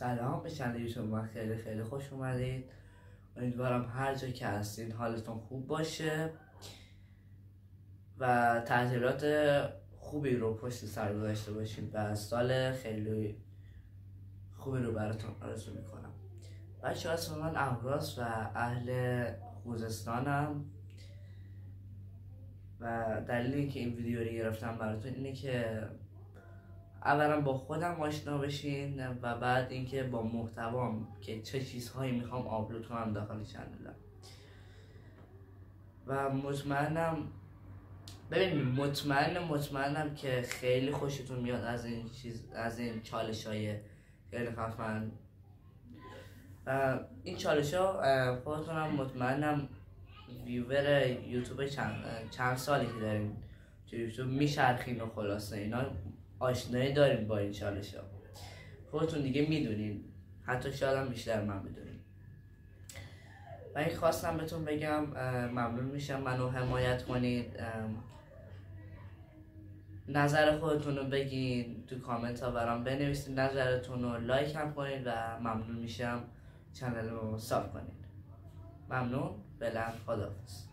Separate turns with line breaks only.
سلام به چنل یوتیوب من خیلی خوش اومدید. امیدوارم هر جا که هستین حالتون خوب باشه و تعطیلات خوبی رو پشت سر داشته باشید و سال خیلی خوبی رو براتون آرزو میکنم. بچه اسم من اهوراس و اهل خوزستانم و دلیل اینکه این ویدیو رو گرفتم براتون اینه که اولا با خودم آشنا بشین و بعد اینکه با محتوام که چه چیزهایی میخوام آپلود کنم داخل چنلم و مطمئنم که خیلی خوشتون میاد از این چالش‌های خیلی خفن. این چالش‌ها خودتونم مطمئنم ویور یوتیوب چند سالی که دارین تو یوتیوب میشرخین و خلاصه اینا آشنایی دارین با این چالش‌ها، خودتون دیگه میدونین، حتی شاید هم بیشتر من میدونین. و این خواستم بهتون بگم ممنون میشم منو حمایت کنید، نظر خودتون رو بگین تو کامنت ها برام بنویسید، نظرتون رو لایک هم کنید و ممنون میشم چنل رو ساب کنید. ممنون، فعلا خداحافظ.